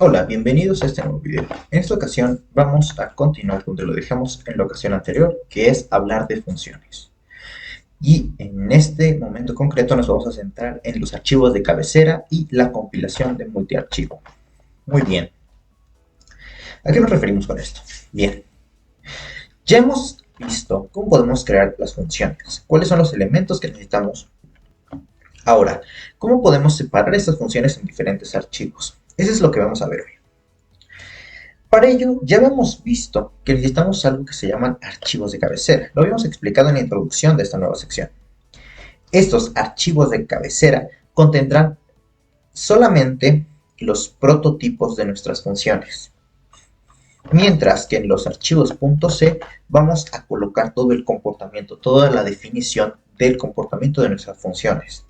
Hola, bienvenidos a este nuevo video. En esta ocasión vamos a continuar donde lo dejamos en la ocasión anterior, que es hablar de funciones. Y en este momento concreto nos vamos a centrar en los archivos de cabecera y la compilación de multiarchivo. Muy bien. ¿A qué nos referimos con esto? Bien, ya hemos visto cómo podemos crear las funciones, cuáles son los elementos que necesitamos. Ahora, ¿cómo podemos separar estas funciones en diferentes archivos? Eso es lo que vamos a ver hoy. Para ello, ya hemos visto que necesitamos algo que se llaman archivos de cabecera. Lo habíamos explicado en la introducción de esta nueva sección. Estos archivos de cabecera contendrán solamente los prototipos de nuestras funciones. Mientras que en los archivos .c vamos a colocar todo el comportamiento, toda la definición del comportamiento de nuestras funciones.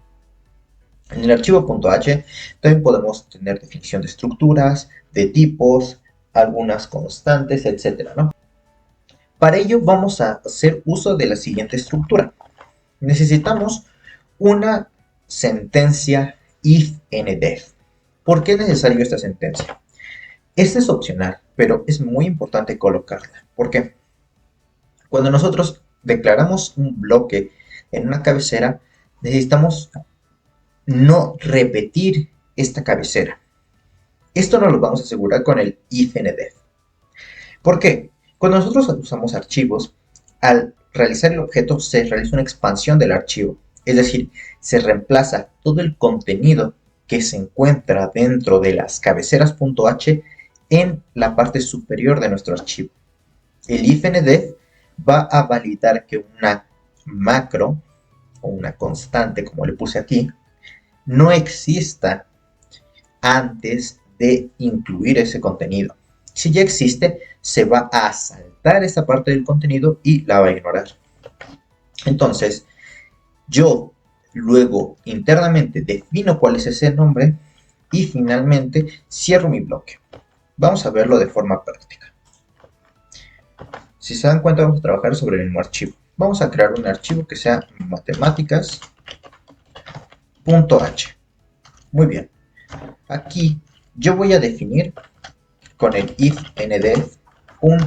En el archivo .h también podemos tener definición de estructuras, de tipos, algunas constantes, etcétera, ¿no? Para ello vamos a hacer uso de la siguiente estructura. Necesitamos una sentencia if-ndef. ¿Por qué es necesario esta sentencia? Esta es opcional, pero es muy importante colocarla. ¿Por qué? Cuando nosotros declaramos un bloque en una cabecera, necesitamos no repetir esta cabecera. Esto nos lo vamos a asegurar con el if-ndef. ¿Por qué? Cuando nosotros usamos archivos, al realizar el objeto se realiza una expansión del archivo, es decir, se reemplaza todo el contenido que se encuentra dentro de las cabeceras.h en la parte superior de nuestro archivo. El ifndef va a validar que una macro o una constante, como le puse aquí, no exista antes de incluir ese contenido. Si ya existe, se va a saltar esa parte del contenido y la va a ignorar. Entonces, yo luego internamente defino cuál es ese nombre y finalmente cierro mi bloque. Vamos a verlo de forma práctica. Si se dan cuenta, vamos a trabajar sobre el mismo archivo. Vamos a crear un archivo que sea matemáticas.h. Muy bien. Aquí yo voy a definir con el if-ndef un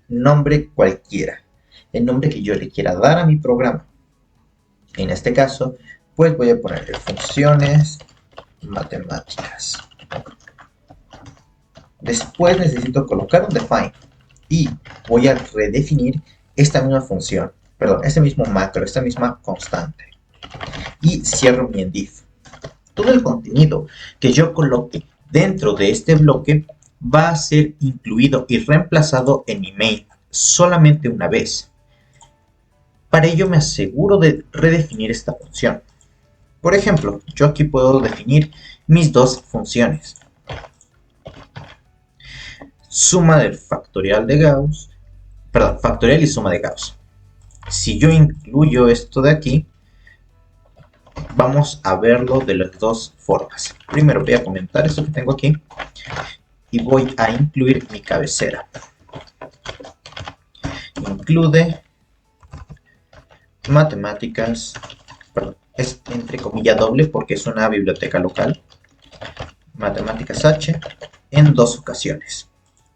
nombre cualquiera, el nombre que yo le quiera dar a mi programa. En este caso, pues voy a ponerle funciones matemáticas. Después necesito colocar un define y voy a redefinir esta misma función, perdón, este mismo macro, esta misma constante. Y cierro mi endif. Todo el contenido que yo coloque dentro de este bloque va a ser incluido y reemplazado en mi main solamente una vez. Para ello me aseguro de redefinir esta función. Por ejemplo, yo aquí puedo definir mis dos funciones. Suma del factorial de Gauss, perdón, factorial y suma de Gauss. Si yo incluyo esto de aquí, vamos a verlo de las dos formas. Primero voy a comentar esto que tengo aquí y voy a incluir mi cabecera. Include matemáticas, perdón, es entre comillas doble porque es una biblioteca local, matemáticas H en dos ocasiones.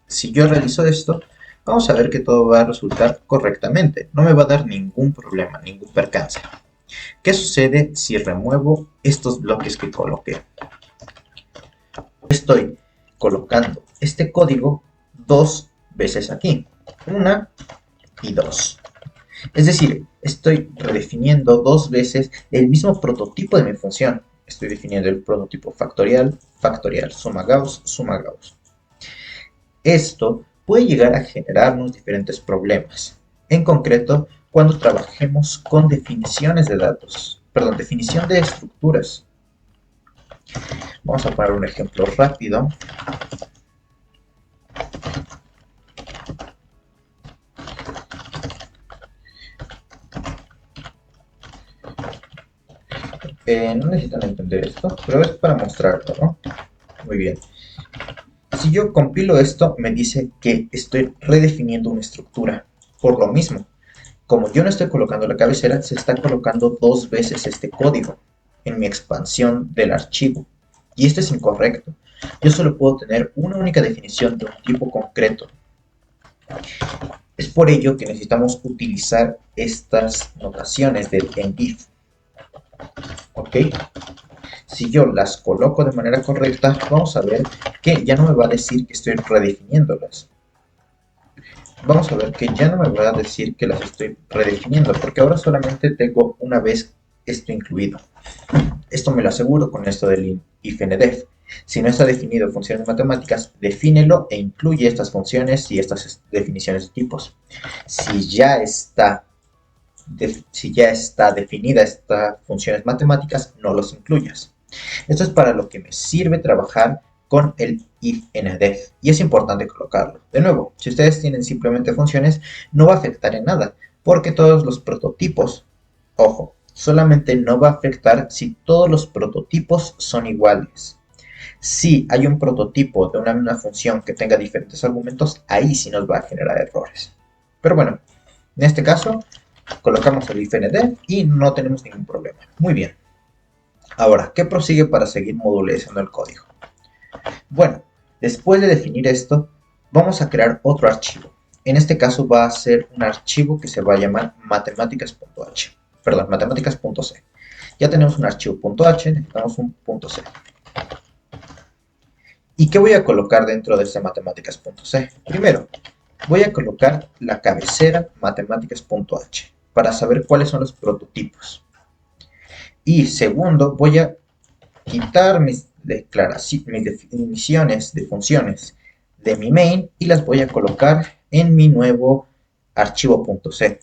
Si yo realizo esto, vamos a ver que todo va a resultar correctamente, no me va a dar ningún problema, ningún percance. ¿Qué sucede si remuevo estos bloques que coloqué? Estoy colocando este código dos veces aquí, una y dos. Es decir, estoy redefiniendo dos veces el mismo prototipo de mi función. Estoy definiendo el prototipo factorial, factorial, suma Gauss, suma Gauss. Esto puede llegar a generarnos diferentes problemas. En concreto, cuando trabajemos con definiciones de datos, perdón, definición de estructuras. Vamos a poner un ejemplo rápido. No necesitan entender esto, pero es para mostrarlo, ¿no? Muy bien. Si yo compilo esto, me dice que estoy redefiniendo una estructura. Por lo mismo, como yo no estoy colocando la cabecera, se está colocando dos veces este código en mi expansión del archivo. Y esto es incorrecto. yo solo puedo tener una única definición de un tipo concreto. Es por ello que necesitamos utilizar estas notaciones del endif. ¿Ok? Si yo las coloco de manera correcta, vamos a ver que ya no me va a decir que estoy redefiniéndolas. Vamos a ver que ya no me va a decir que las estoy redefiniendo, porque ahora solamente tengo una vez esto incluido. Esto me lo aseguro con esto del ifndef. Si no está definido funciones matemáticas, defínelo e incluye estas funciones y estas definiciones de tipos. Si ya está definida estas funciones matemáticas, no los incluyas. Esto es para lo que me sirve trabajar con el ifndef y es importante colocarlo. De nuevo, si ustedes tienen simplemente funciones, no va a afectar en nada, porque todos los prototipos, ojo, solamente no va a afectar si todos los prototipos son iguales. Si hay un prototipo de una misma función que tenga diferentes argumentos, ahí sí nos va a generar errores. Pero bueno, en este caso, colocamos el ifndef y no tenemos ningún problema. Muy bien. Ahora, ¿qué prosigue para seguir modularizando el código? Bueno, después de definir esto, vamos a crear otro archivo. En este caso va a ser un archivo que se va a llamar matemáticas.h. Perdón, matemáticas.c. Ya tenemos un archivo .h, necesitamos un .c. ¿Y qué voy a colocar dentro de este matemáticas.c? Primero, voy a colocar la cabecera matemáticas.h para saber cuáles son los prototipos. Y segundo, voy a quitar mis definiciones de funciones de mi main y las voy a colocar en mi nuevo archivo.c.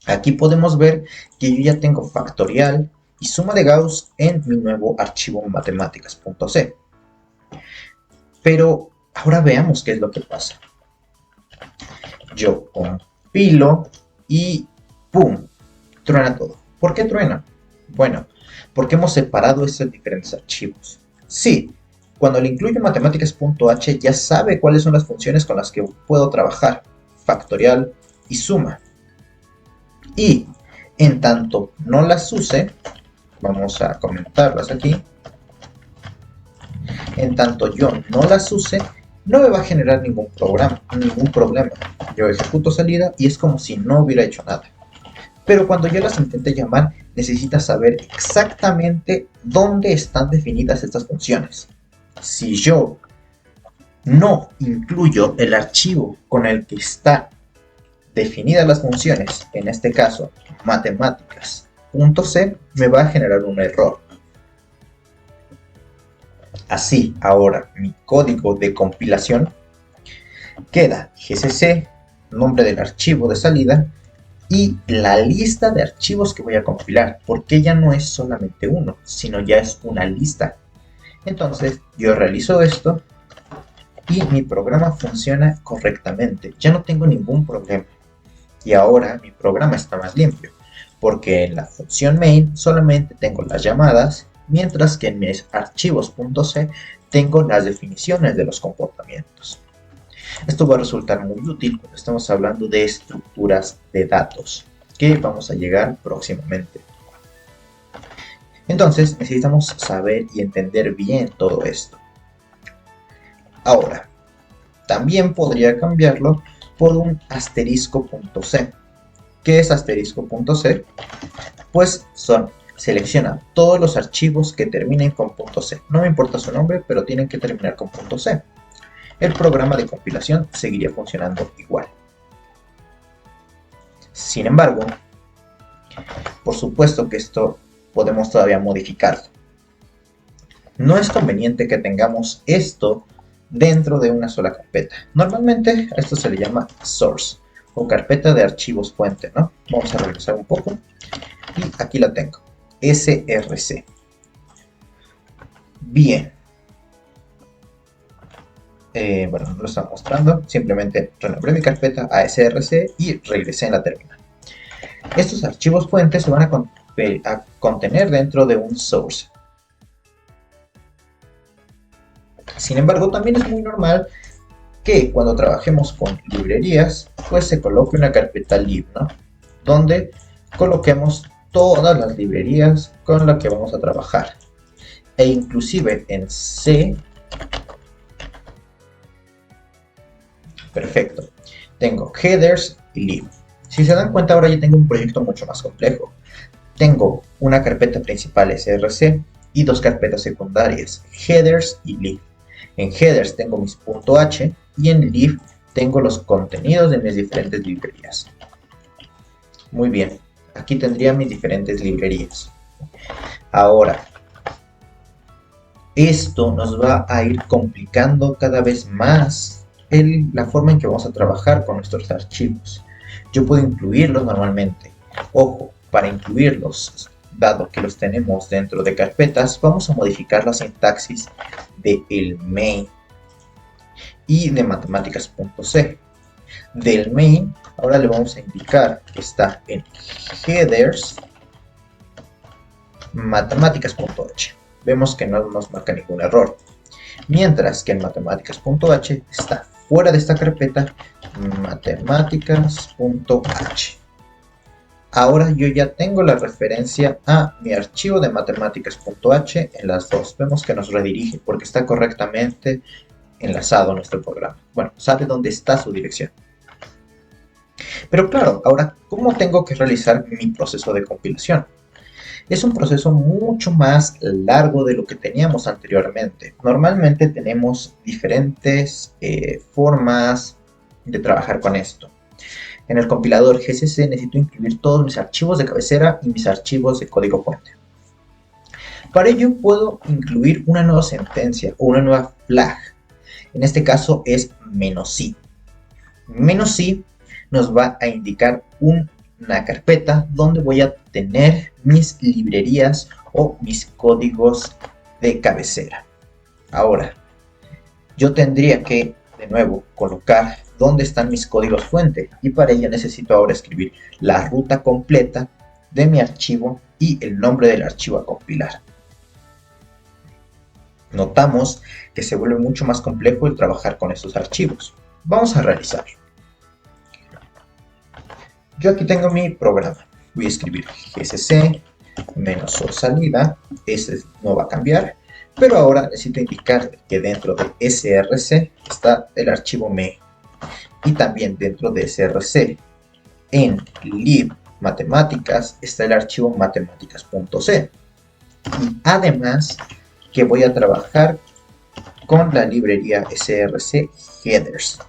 Aquí podemos ver que yo ya tengo factorial y suma de Gauss en mi nuevo archivo matemáticas.c. Pero ahora veamos qué es lo que pasa. Yo compilo y ¡pum! Truena todo. ¿Por qué truena? Bueno, porque hemos separado estos diferentes archivos. Sí, cuando le incluyo matemáticas.h ya sabe cuáles son las funciones con las que puedo trabajar, factorial y suma. Y en tanto no las use, vamos a comentarlas aquí, en tanto yo no las use, no me va a generar ningún problema. Yo ejecuto salida y es como si no hubiera hecho nada. Pero cuando yo las intente llamar, necesitas saber exactamente dónde están definidas estas funciones. Si yo no incluyo el archivo con el que están definidas las funciones, en este caso matemáticas.c, me va a generar un error. Así, ahora mi código de compilación queda gcc, nombre del archivo de salida, y la lista de archivos que voy a compilar, porque ya no es solamente uno, sino ya es una lista. Entonces yo realizo esto y mi programa funciona correctamente, ya no tengo ningún problema. Y ahora mi programa está más limpio, porque en la función main solamente tengo las llamadas, mientras que en mis archivos.c tengo las definiciones de los comportamientos. Esto va a resultar muy útil cuando estamos hablando de estructuras de datos, que vamos a llegar próximamente. Entonces necesitamos saber y entender bien todo esto. Ahora, también podría cambiarlo por un asterisco.c. ¿Qué es asterisco.c? Pues selecciona todos los archivos que terminen con .c. No me importa su nombre, pero tienen que terminar con .c. El programa de compilación seguiría funcionando igual. Sin embargo, por supuesto que esto podemos todavía modificarlo. No es conveniente que tengamos esto dentro de una sola carpeta. Normalmente a esto se le llama source o carpeta de archivos fuente, ¿no? Vamos a regresar un poco y aquí la tengo, src. Bien. Bueno, no lo estaba mostrando, simplemente renombré mi carpeta a src y regresé en la terminal. Estos archivos fuentes se van a contener dentro de un source. Sin embargo, también es muy normal que cuando trabajemos con librerías, pues se coloque una carpeta lib, ¿no? Donde coloquemos todas las librerías con las que vamos a trabajar. E inclusive en C Perfecto. Tengo headers y lib. Si se dan cuenta, ahora ya tengo un proyecto mucho más complejo. Tengo una carpeta principal src y dos carpetas secundarias, headers y lib. En headers tengo mis .h y en lib tengo los contenidos de mis diferentes librerías. Muy bien, aquí tendría mis diferentes librerías. Ahora, esto nos va a ir complicando cada vez más la forma en que vamos a trabajar con nuestros archivos. Yo puedo incluirlos normalmente. Ojo, para incluirlos, dado que los tenemos dentro de carpetas, vamos a modificar la sintaxis de el main y de matemáticas.c. Del main, ahora le vamos a indicar que está en headers matemáticas.h. Vemos que no nos marca ningún error. Mientras que en matemáticas.h está fuera de esta carpeta matemáticas.h. Ahora yo ya tengo la referencia a mi archivo de matemáticas.h en las dos. Vemos que nos redirige porque está correctamente enlazado a nuestro programa. Bueno, sabe dónde está su dirección. Pero claro, ahora, ¿cómo tengo que realizar mi proceso de compilación? Es un proceso mucho más largo de lo que teníamos anteriormente. Normalmente tenemos diferentes formas de trabajar con esto. En el compilador GCC necesito incluir todos mis archivos de cabecera y mis archivos de código fuente. Para ello puedo incluir una nueva sentencia o una nueva flag. En este caso es "-i". "-i" nos va a indicar una carpeta donde voy a tener mis librerías o mis códigos de cabecera. Ahora, yo tendría que, de nuevo, colocar dónde están mis códigos fuente y para ello necesito ahora escribir la ruta completa de mi archivo y el nombre del archivo a compilar. Notamos que se vuelve mucho más complejo el trabajar con estos archivos. Vamos a realizarlo. Yo aquí tengo mi programa. Voy a escribir gcc -o salida. Este no va a cambiar. Pero ahora necesito indicar que dentro de src está el archivo main. Y también dentro de src en lib matemáticas está el archivo matemáticas.c. Y además que voy a trabajar con la librería src headers.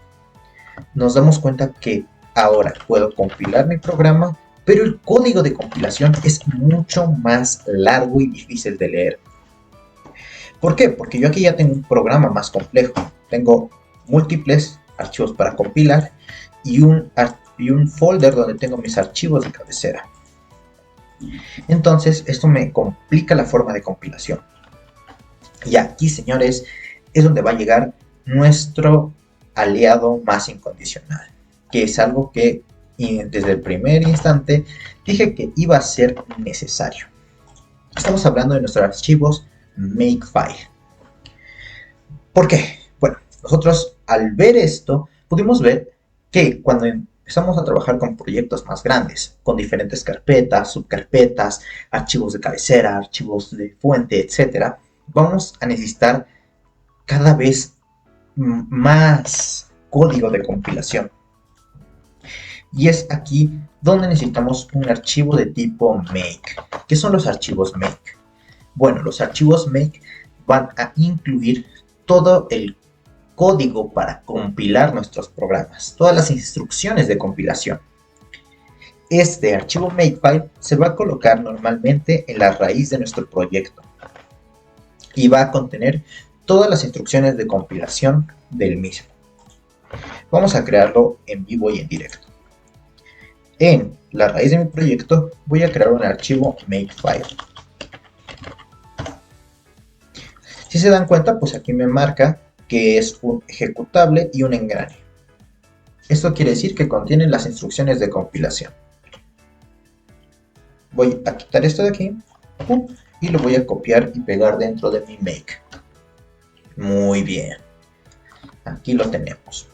Nos damos cuenta que ahora puedo compilar mi programa, pero el código de compilación es mucho más largo y difícil de leer. ¿Por qué? Porque yo aquí ya tengo un programa más complejo. Tengo múltiples archivos para compilar y un folder donde tengo mis archivos de cabecera. Entonces esto me complica la forma de compilación. Y aquí, señores, es donde va a llegar nuestro aliado más incondicional, que es algo que desde el primer instante dije que iba a ser necesario. Estamos hablando de nuestros archivos Makefile. ¿Por qué? Bueno, nosotros al ver esto pudimos ver que cuando empezamos a trabajar con proyectos más grandes, con diferentes carpetas, subcarpetas, archivos de cabecera, archivos de fuente, etc., vamos a necesitar cada vez más código de compilación. Y es aquí donde necesitamos un archivo de tipo make. ¿Qué son los archivos make? Bueno, los archivos make van a incluir todo el código para compilar nuestros programas, todas las instrucciones de compilación. Este archivo makefile se va a colocar normalmente en la raíz de nuestro proyecto y va a contener todas las instrucciones de compilación del mismo. Vamos a crearlo en vivo y en directo. En la raíz de mi proyecto voy a crear un archivo makefile. Si se dan cuenta, pues aquí me marca que es un ejecutable y un engrane. Esto quiere decir que contiene las instrucciones de compilación. Voy a quitar esto de aquí y lo voy a copiar y pegar dentro de mi make. Muy bien. Aquí lo tenemos.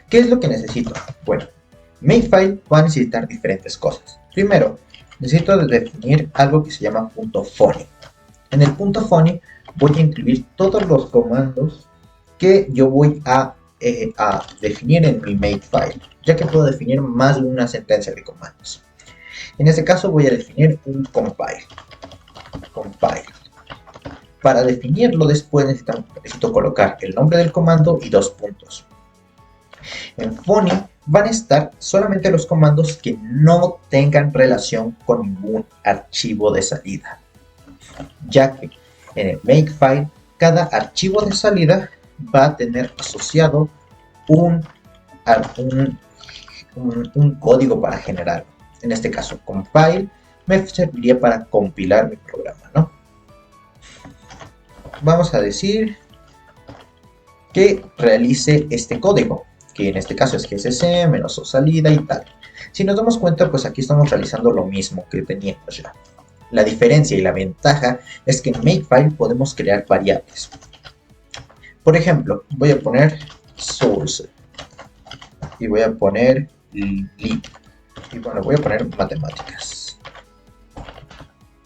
¿Qué es lo que necesito? Bueno, Makefile va a necesitar diferentes cosas. Primero, necesito definir algo que se llama .funny. En el .funny voy a incluir todos los comandos que yo voy a definir en mi makefile, ya que puedo definir más de una sentencia de comandos. En este caso voy a definir un compile. Para definirlo después necesito colocar el nombre del comando y 2 puntos. En Funny van a estar solamente los comandos que no tengan relación con ningún archivo de salida, ya que en el makefile cada archivo de salida va a tener asociado un código para generarlo. En este caso, compile me serviría para compilar mi programa, ¿no? Vamos a decir que realice este código, que en este caso es gcc menos o salida y tal. Si nos damos cuenta, pues aquí estamos realizando lo mismo que teníamos ya. La diferencia y la ventaja es que en makefile podemos crear variables. Por ejemplo, voy a poner source y voy a poner lib y bueno, voy a poner matemáticas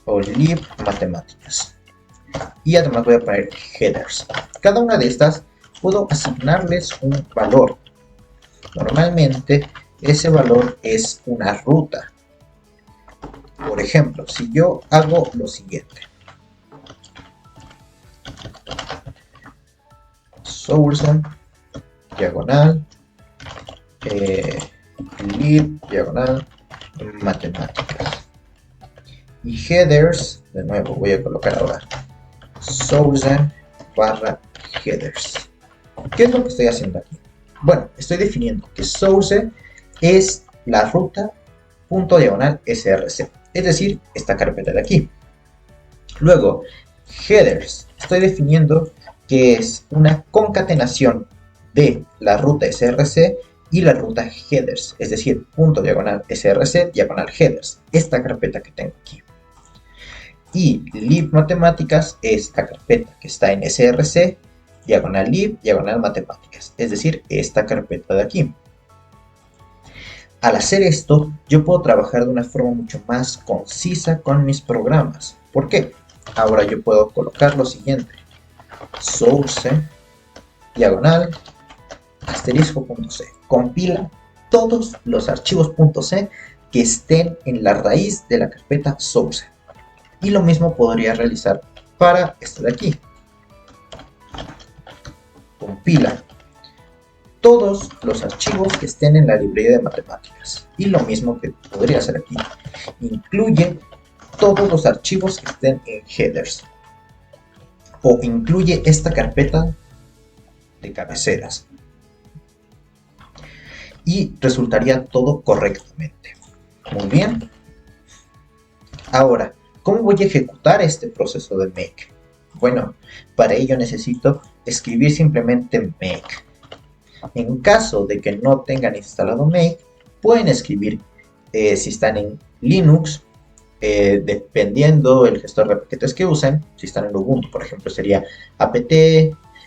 o lib matemáticas y además voy a poner headers. Cada una de estas puedo asignarles un valor. Normalmente ese valor es una ruta. Por ejemplo, si yo hago lo siguiente: source diagonal lib diagonal matemáticas y headers, de nuevo voy a colocar ahora source barra headers. ¿Qué es lo que estoy haciendo aquí? Bueno, estoy definiendo que source es la ruta punto diagonal src, es decir, esta carpeta de aquí. Luego, headers, estoy definiendo que es una concatenación de la ruta src y la ruta headers, es decir, punto diagonal src diagonal headers, esta carpeta que tengo aquí. Y lib matemáticas es la carpeta que está en src diagonal lib diagonal matemáticas, es decir, esta carpeta de aquí. Al hacer esto, yo puedo trabajar de una forma mucho más concisa con mis programas. ¿Por qué? Ahora yo puedo colocar lo siguiente: source diagonal asterisco.c, compila todos los archivos .c que estén en la raíz de la carpeta source. Y lo mismo podría realizar para esto de aquí: compila todos los archivos que estén en la librería de matemáticas. Y lo mismo que podría hacer aquí: incluye todos los archivos que estén en headers, o incluye esta carpeta de cabeceras, y resultaría todo correctamente. Muy bien. Ahora, ¿cómo voy a ejecutar este proceso de make? Bueno, para ello necesito escribir simplemente make. En caso de que no tengan instalado make, pueden escribir, si están en Linux, dependiendo el gestor de paquetes que usen. Si están en Ubuntu, por ejemplo, sería apt.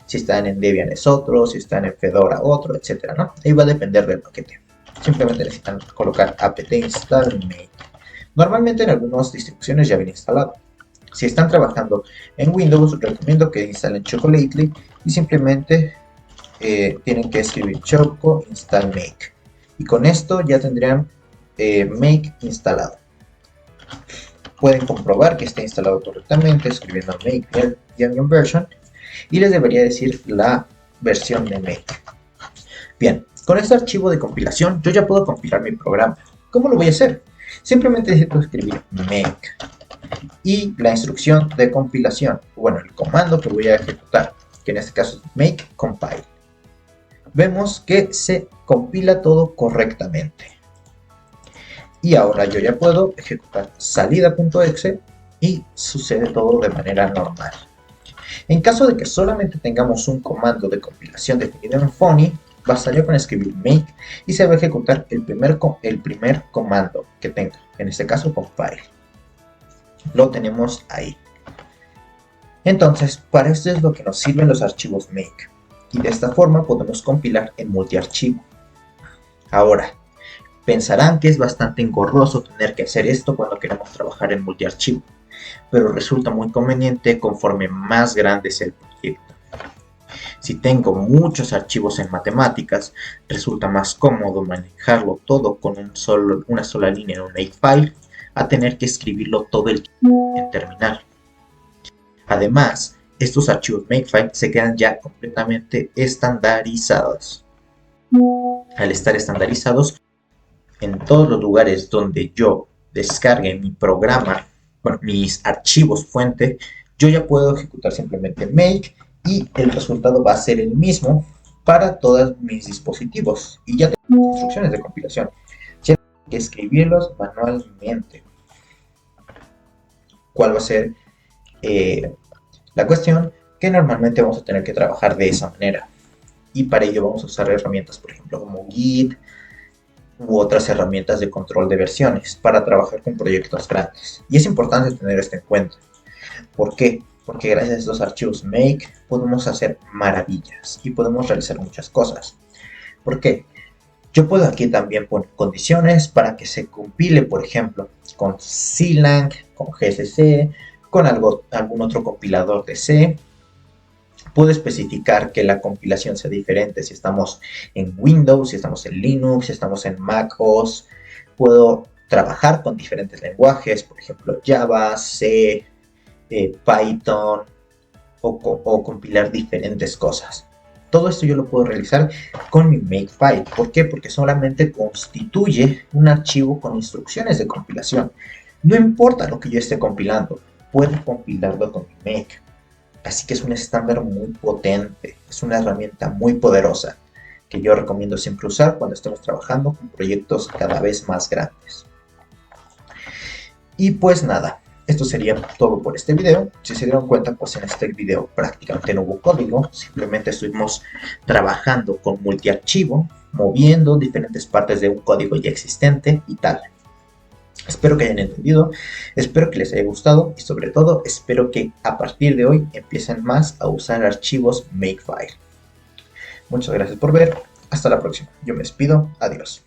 Si están en Debian es otro, si están en Fedora otro, etcétera, ¿no? Ahí va a depender del paquete. Simplemente necesitan colocar apt install make. Normalmente en algunas distribuciones ya viene instalado. Si están trabajando en Windows, recomiendo que instalen Chocolately y simplemente tienen que escribir choco install make. Y con esto ya tendrían make instalado. Pueden comprobar que está instalado correctamente escribiendo make version y les debería decir la versión de make. Bien, con este archivo de compilación yo ya puedo compilar mi programa. ¿Cómo lo voy a hacer? Simplemente necesito escribir make y la instrucción de compilación, bueno, el comando que voy a ejecutar, que en este caso es make compile. Vemos que se compila todo correctamente. Y ahora yo ya puedo ejecutar salida.exe y sucede todo de manera normal. En caso de que solamente tengamos un comando de compilación definido en Funny, bastaría con escribir make y se va a ejecutar el primer comando que tenga, en este caso compile. Lo tenemos ahí. Entonces, para esto es lo que nos sirven los archivos make, y de esta forma podemos compilar en multiarchivo. Ahora, pensarán que es bastante engorroso tener que hacer esto cuando queremos trabajar en multiarchivo. pero resulta muy conveniente conforme más grande es el proyecto. Si tengo muchos archivos en matemáticas, resulta más cómodo manejarlo todo con una sola línea en un Makefile a tener que escribirlo todo el tiempo en terminal. Además, estos archivos Makefile se quedan ya completamente estandarizados. Al estar estandarizados, en todos los lugares donde yo descargue mi programa, bueno, mis archivos fuente, yo ya puedo ejecutar simplemente make y el resultado va a ser el mismo para todos mis dispositivos. Y ya tengo instrucciones de compilación. Ya tengo que escribirlos manualmente. ¿Cuál va a ser la cuestión? Que normalmente vamos a tener que trabajar de esa manera. Y para ello vamos a usar herramientas, por ejemplo, como Git u otras herramientas de control de versiones para trabajar con proyectos grandes. Y es importante tener esto en cuenta. ¿Por qué? Porque gracias a estos archivos make podemos hacer maravillas y podemos realizar muchas cosas. ¿Por qué? Yo puedo aquí también poner condiciones para que se compile, por ejemplo, con Clang, con GCC, con algún otro compilador de C. Puedo especificar que la compilación sea diferente si estamos en Windows, si estamos en Linux, si estamos en Mac OS. Puedo trabajar con diferentes lenguajes, por ejemplo Java, C, Python o compilar diferentes cosas. Todo esto yo lo puedo realizar con mi Makefile. ¿Por qué? Porque solamente constituye un archivo con instrucciones de compilación. No importa lo que yo esté compilando, puedo compilarlo con mi Make. Así que es un estándar muy potente, es una herramienta muy poderosa que yo recomiendo siempre usar cuando estemos trabajando con proyectos cada vez más grandes. Y pues nada, esto sería todo por este video. Si se dieron cuenta, pues en este video prácticamente no hubo código, simplemente estuvimos trabajando con multiarchivo, moviendo diferentes partes de un código ya existente y tal. Espero que hayan entendido, espero que les haya gustado y sobre todo espero que a partir de hoy empiecen más a usar archivos Makefile. Muchas gracias por ver, hasta la próxima. Yo me despido, adiós.